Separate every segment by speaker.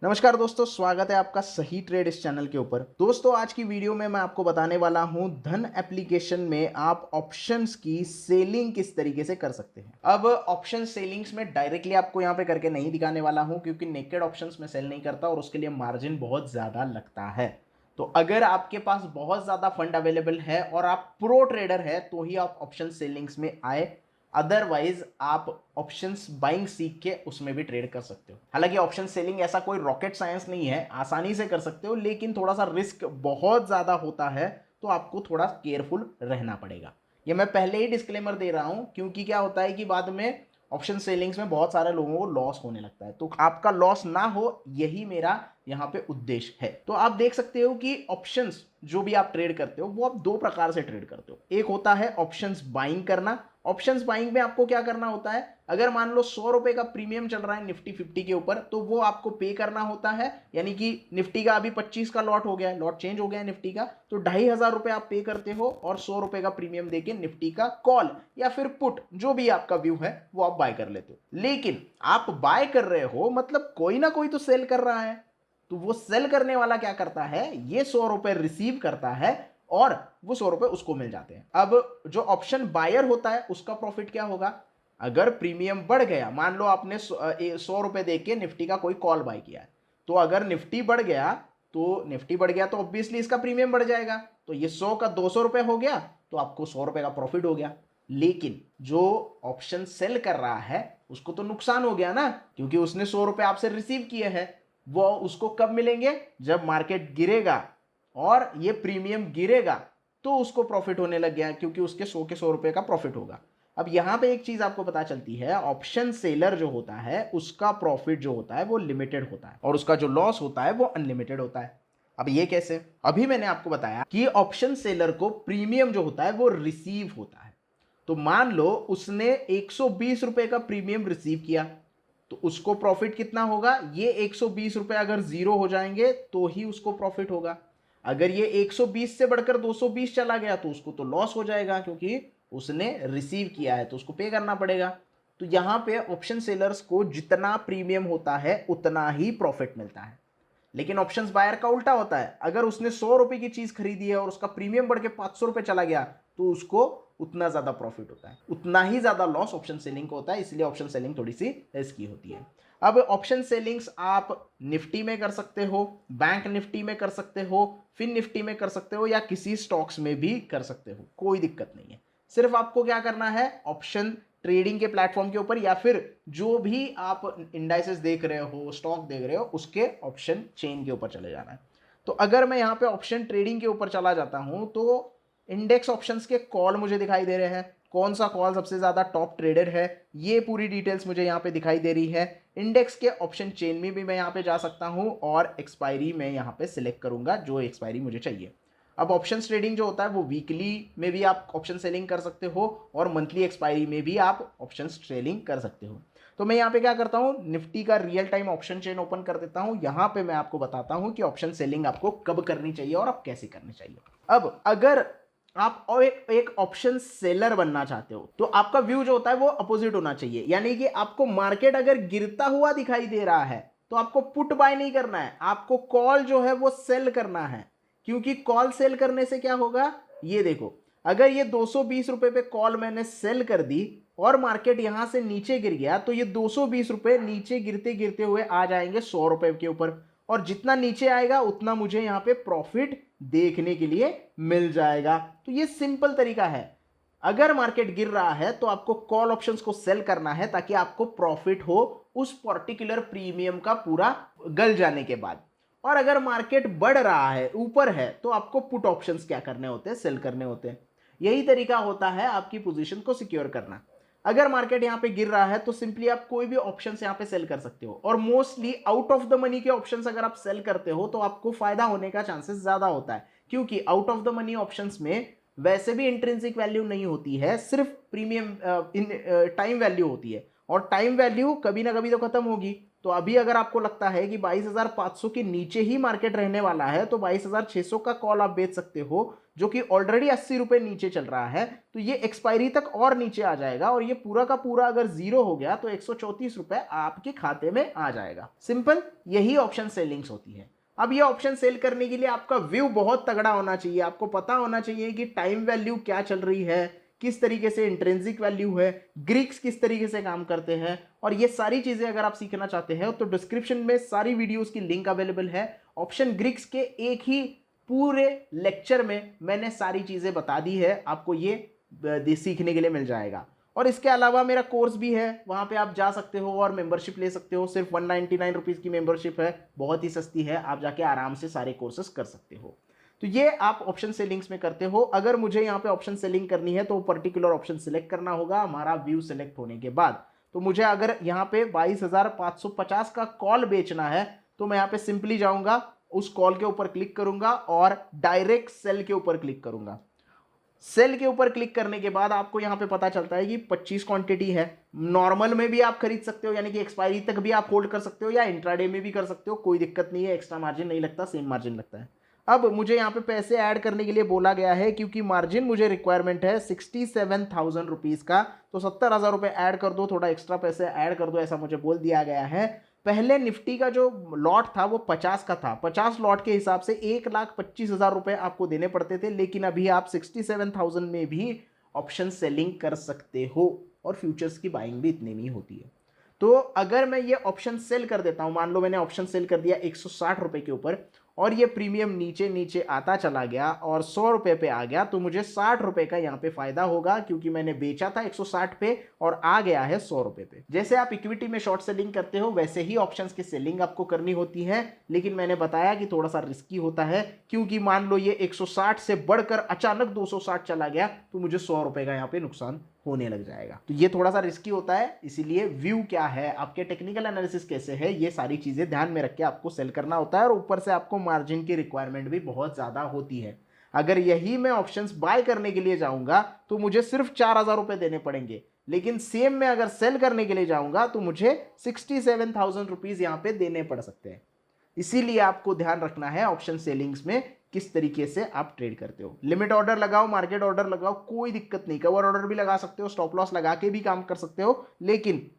Speaker 1: नमस्कार दोस्तों, स्वागत है आपका सही ट्रेड इस चैनल के ऊपर। दोस्तों, आज की वीडियो में मैं आपको बताने वाला हूं धन एप्लीकेशन में आप ऑप्शंस की सेलिंग किस तरीके से कर सकते हैं। अब ऑप्शन सेलिंग्स में डायरेक्टली आपको यहां पे करके नहीं दिखाने वाला हूं, क्योंकि नेकेड ऑप्शंस में सेल नहीं करता और उसके लिए मार्जिन बहुत ज्यादा लगता है। तो अगर आपके पास बहुत ज्यादा फंड अवेलेबल है और आप प्रो ट्रेडर है तो ही आप ऑप्शन सेलिंग्स में आए, अदरवाइज आप ऑप्शंस बाइंग सीख के उसमें भी ट्रेड कर सकते हो। हालांकि ऑप्शन सेलिंग ऐसा कोई रॉकेट साइंस नहीं है, आसानी से कर सकते हो, लेकिन थोड़ा सा रिस्क बहुत ज्यादा होता है, तो आपको थोड़ा केयरफुल रहना पड़ेगा। ये मैं पहले ही डिस्क्लेमर दे रहा हूं, क्योंकि क्या होता है कि बाद में ऑप्शन सेलिंग्स में बहुत सारे लोगों को लॉस होने लगता है, तो आपका लॉस ना हो, यही मेरा यहाँ पे उद्देश्य है। तो आप देख सकते हो कि ऑप्शंस जो भी आप ट्रेड करते हो वो आप दो प्रकार से ट्रेड करते हो। एक होता है ऑप्शंस बाइंग करना। ऑप्शंस बाइंग में आपको क्या करना होता है, अगर मान लो 100 रुपए का प्रीमियम चल रहा है निफ्टी 50 के ऊपर, तो वो आपको पे करना होता है। यानी कि निफ्टी का अभी 25 का लॉट हो गया है, लॉट चेंज हो गया है निफ्टी का, तो 2500 रुपए आप पे करते हो और 100 रुपए का प्रीमियम देके निफ्टी का कॉल या फिर पुट, जो भी आपका व्यू है, वो आप बाय कर लेते हो। लेकिन आप बाय कर रहे हो मतलब कोई ना कोई तो सेल कर रहा है, तो वो सेल करने वाला क्या करता है, ये 100 रुपए रिसीव करता है और वो 100 रुपए उसको मिल जाते हैं। अब जो ऑप्शन बायर होता है उसका प्रॉफिट क्या होगा, अगर प्रीमियम बढ़ गया, मान लो आपने 100 रुपए देके निफ्टी का कोई कॉल बाय किया है, तो अगर निफ्टी बढ़ गया तो ऑब्वियसली इसका प्रीमियम बढ़ जाएगा, तो ये 100 का 200 रुपए हो गया, तो आपको 100 रुपए का प्रॉफिट हो गया। लेकिन जो ऑप्शन सेल कर रहा है उसको तो नुकसान हो गया ना, क्योंकि उसने 100 रुपए आपसे रिसीव किए हैं। वो उसको कब मिलेंगे, जब मार्केट गिरेगा और ये प्रीमियम गिरेगा, तो उसको प्रॉफिट होने लग गया, क्योंकि उसके 100 के 100 रुपए का प्रॉफिट होगा। अब यहां पे एक चीज आपको पता चलती है, ऑप्शन सेलर जो होता है उसका प्रॉफिट जो होता है वो लिमिटेड होता है और उसका जो लॉस होता है वो अनलिमिटेड होता है। अब ये कैसे, अभी मैंने आपको बताया कि ऑप्शन सेलर को प्रीमियम जो होता है वो रिसीव होता है। तो मान लो उसने 120 रुपए का प्रीमियम रिसीव किया, तो उसको प्रॉफिट कितना होगा, ये 120 रुपए अगर जीरो हो जाएंगे तो ही उसको प्रॉफिट होगा। अगर ये 120 से बढ़कर 220 चला गया तो उसको तो लॉस हो जाएगा, क्योंकि उसने रिसीव किया है तो उसको पे करना पड़ेगा। तो यहां पे ऑप्शन सेलर्स को जितना प्रीमियम होता है उतना ही प्रॉफिट मिलता है। लेकिन ऑप्शंस बायर का उल्टा होता है, अगर उसने 100 रुपए की चीज खरीदी है और उसका प्रीमियम बढ़ के 500 रुपए चला गया, तो उसको उतना ज्यादा प्रॉफिट होता है, उतना ही ज्यादा लॉस ऑप्शन सेलिंग को होता है। इसलिए ऑप्शन सेलिंग थोड़ी सी रिस्की होती है। अब ऑप्शन सेलिंग्स आप निफ्टी में कर सकते हो, बैंक निफ्टी में कर सकते हो, फिन निफ्टी में कर सकते हो, या किसी स्टॉक्स में भी कर सकते हो, कोई दिक्कत नहीं है। सिर्फ आपको क्या करना है, ऑप्शन ट्रेडिंग के प्लेटफॉर्म के ऊपर या फिर जो भी आप इंडाइसेस देख रहे हो, स्टॉक देख रहे हो, उसके ऑप्शन चेन के ऊपर चले जाना है। तो अगर मैं यहाँ पे ऑप्शन ट्रेडिंग के ऊपर चला जाता हूं, तो इंडेक्स ऑप्शंस के कॉल मुझे दिखाई दे रहे हैं, कौन सा कॉल सबसे ज्यादा टॉप ट्रेडेड है, ये पूरी डिटेल्स मुझे यहाँ पे दिखाई दे रही है। इंडेक्स के ऑप्शन चेन में भी मैं यहाँ पे जा सकता हूँ और एक्सपायरी में यहाँ पे सिलेक्ट करूंगा जो एक्सपायरी मुझे चाहिए। अब ऑप्शन ट्रेडिंग जो होता है वो वीकली में भी आप ऑप्शन सेलिंग कर सकते हो और मंथली एक्सपायरी में भी आप ऑप्शन ट्रेडिंग कर सकते हो। तो मैं यहाँ पे क्या करता हूँ, निफ्टी का real time option chain open कर देता हूँ। यहाँ पे मैं आपको बताता हूँ कि ऑप्शन सेलिंग आपको कब करनी चाहिए और आप कैसे करनी चाहिए। अब अगर आप और एक ऑप्शन सेलर बनना चाहते हो, तो आपका व्यू जो होता है वो अपोजिट होना चाहिए। यानी कि आपको मार्केट अगर गिरता हुआ दिखाई दे रहा है तो आपको पुट बाय नहीं करना है, आपको कॉल जो है वो सेल करना है। क्योंकि कॉल सेल करने से क्या होगा, ये देखो, अगर ये 220 रुपए पे कॉल मैंने सेल कर दी और मार्केट यहां से नीचे गिर गया, तो ये 220 रुपए नीचे गिरते गिरते हुए आ जाएंगे 100 रुपए के ऊपर, और जितना नीचे आएगा उतना मुझे यहाँ पे प्रॉफिट देखने के लिए मिल जाएगा। तो ये सिंपल तरीका है। अगर मार्केट गिर रहा है तो आपको कॉल ऑप्शंस को सेल करना है ताकि आपको प्रॉफिट हो उस पर्टिकुलर प्रीमियम का पूरा गल जाने के बाद। और अगर मार्केट बढ़ रहा है, ऊपर है, तो आपको पुट ऑप्शंस क्या करने होते हैं, सेल करने होते हैं। यही तरीका होता है आपकी पोजीशन को सिक्योर करना। अगर मार्केट यहां पे गिर रहा है तो सिंपली आप कोई भी ऑप्शंस यहां पे सेल कर सकते हो, और mostly out of the money के ऑप्शंस अगर आप सेल करते हो तो आपको फायदा होने का चांसेस ज्यादा होता है, क्योंकि out of the money options में वैसे भी इंट्रिंसिक वैल्यू नहीं होती है, सिर्फ प्रीमियम इन टाइम वैल्यू होती है, और टाइम वैल्यू कभी ना कभी तो खत्म होगी। तो अभी अगर आपको लगता है कि 22,500 के नीचे ही मार्केट रहने वाला है तो 22,600 का कॉल आप बेच सकते हो, जो कि ऑलरेडी 80 रुपए नीचे चल रहा है। तो ये एक्सपायरी तक और नीचे आ जाएगा और ये पूरा का पूरा अगर जीरो हो गया तो 134 रुपए आपके खाते में आ जाएगा। सिंपल, यही ऑप्शन सेलिंग्स होती है। अब ये ऑप्शन सेल करने के लिए आपका व्यू बहुत तगड़ा होना चाहिए। आपको पता होना चाहिए कि टाइम वैल्यू क्या चल रही है, किस तरीके से इंट्रिंसिक वैल्यू है, ग्रीक्स किस तरीके से काम करते हैं, और ये सारी चीजें अगर आप सीखना चाहते हैं तो डिस्क्रिप्शन में सारी वीडियोस की लिंक अवेलेबल है। ऑप्शन ग्रीक्स के एक ही पूरे लेक्चर में मैंने सारी चीजें बता दी है, आपको ये सीखने के लिए मिल जाएगा। और इसके अलावा मेरा कोर्स भी है, वहां पे आप जा सकते हो और मेंबरशिप ले सकते हो। सिर्फ 199 रुपीज की मेंबरशिप है, बहुत ही सस्ती है, आप जाके आराम से सारे कोर्सेस कर सकते हो। तो ये आप ऑप्शन सेलिंग्स में करते हो। अगर मुझे यहाँ पे ऑप्शन सेलिंग करनी है तो पर्टिकुलर ऑप्शन सिलेक्ट करना होगा हमारा व्यू सिलेक्ट होने के बाद। तो मुझे अगर यहाँ पे 22,550 का कॉल बेचना है तो मैं यहाँ पे सिंपली जाऊंगा, उस कॉल के ऊपर क्लिक करूंगा और डायरेक्ट सेल के ऊपर क्लिक करूंगा। सेल के ऊपर क्लिक करने के बाद आपको यहां पे पता चलता है कि 25 क्वांटिटी है। नॉर्मल में भी आप खरीद सकते हो, यानी कि एक्सपायरी तक भी आप होल्ड कर सकते हो, या इंट्राडे में भी कर सकते हो, कोई दिक्कत नहीं है। एक्स्ट्रा मार्जिन नहीं लगता, सेम मार्जिन लगता है। अब मुझे यहाँ पे पैसे ऐड करने के लिए बोला गया है, क्योंकि मार्जिन मुझे रिक्वायरमेंट है 67,000 रुपीज का, तो 70,000 रुपये ऐड कर दो, थोड़ा एक्स्ट्रा पैसे ऐड कर दो, ऐसा मुझे बोल दिया गया है। पहले निफ्टी का जो लॉट था वो 50 का था, 50 लॉट के हिसाब से 1,25,000 रुपए आपको देने पड़ते थे, लेकिन अभी आप 67,000 में भी ऑप्शन सेलिंग कर सकते हो और फ्यूचर्स की बाइंग भी इतने में ही होती है। तो अगर मैं ये ऑप्शन सेल कर देता हूं, मान लो मैंने ऑप्शन सेल कर दिया 160 रुपए के ऊपर और ये प्रीमियम नीचे नीचे आता चला गया और 100 रुपए पे आ गया, तो मुझे 60 रुपए का यहाँ पे फायदा होगा, क्योंकि मैंने बेचा था 160 पे और आ गया है 100 रुपए पे। जैसे आप इक्विटी में शॉर्ट सेलिंग करते हो वैसे ही ऑप्शंस की सेलिंग आपको करनी होती है, लेकिन मैंने बताया कि थोड़ा सा रिस्की होता है, क्योंकि मान लो ये 160 से बढ़कर अचानक 260 चला गया तो मुझे 100 रुपए का यहाँ पे नुकसान होने लग जाएगा। तो ये थोड़ा सा रिस्की होता है, इसीलिए व्यू क्या है, आपके टेक्निकल एनालिसिस कैसे है, ये सारी चीजें ध्यान में रख के आपको सेल करना होता है। और ऊपर से आपको मार्जिन की रिक्वायरमेंट भी बहुत ज्यादा होती है। अगर यही मैं ऑप्शंस बाय करने के लिए जाऊंगा तो मुझे सिर्फ 4,000 रुपए देने पड़ेंगे, लेकिन सेम में अगर सेल करने के लिए जाऊंगा तो मुझे 67,000 रुपीज यहाँ पे देने पड़ सकते हैं। इसीलिए आपको ध्यान रखना है ऑप्शन सेलिंग्स में किस तरीके से आप ट्रेड करते हो। लिमिट ऑर्डर लगाओ, मार्केट ऑर्डर लगाओ, कोई दिक्कत नहीं, कवर ऑर्डर भी लगा सकते हो, स्टॉप लॉस लगा के भी काम कर सकते हो, लेकिन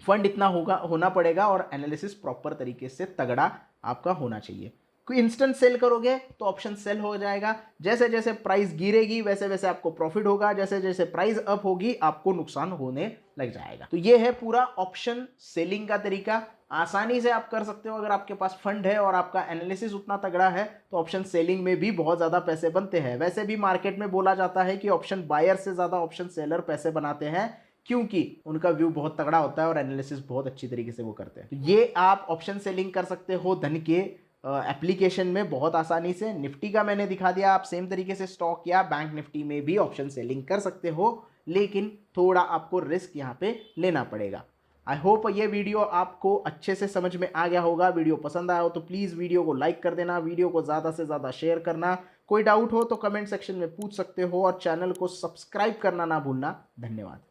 Speaker 1: फंड इतना होना पड़ेगा और एनालिसिस प्रॉपर तरीके से तगड़ा आपका होना चाहिए। कोई इंस्टेंट सेल करोगे तो ऑप्शन सेल हो जाएगा, जैसे जैसे प्राइस गिरेगी वैसे वैसे आपको प्रॉफिट होगा, जैसे जैसे प्राइस अप होगी आपको नुकसान होने लग जाएगा। तो ये है पूरा ऑप्शन सेलिंग का तरीका, आसानी से आप कर सकते हो। अगर आपके पास फंड है और आपका एनालिसिस उतना तगड़ा है तो ऑप्शन सेलिंग में भी बहुत ज्यादा पैसे बनते हैं। वैसे भी मार्केट में बोला जाता है कि ऑप्शन बायर से ज्यादा ऑप्शन सेलर पैसे बनाते हैं, क्योंकि उनका व्यू बहुत तगड़ा होता है और एनालिसिस बहुत अच्छी तरीके से वो करते हैं। तो ये आप ऑप्शन सेलिंग कर सकते हो धन के एप्लीकेशन में बहुत आसानी से। निफ्टी का मैंने दिखा दिया, आप सेम तरीके से स्टॉक या बैंक निफ्टी में भी ऑप्शन सेलिंग कर सकते हो, लेकिन थोड़ा आपको रिस्क यहाँ पे लेना पड़ेगा। आई होप ये वीडियो आपको अच्छे से समझ में आ गया होगा। वीडियो पसंद आया हो तो प्लीज़ वीडियो को लाइक कर देना, वीडियो को ज़्यादा से ज़्यादा शेयर करना। कोई डाउट हो तो कमेंट सेक्शन में पूछ सकते हो और चैनल को सब्सक्राइब करना ना भूलना। धन्यवाद।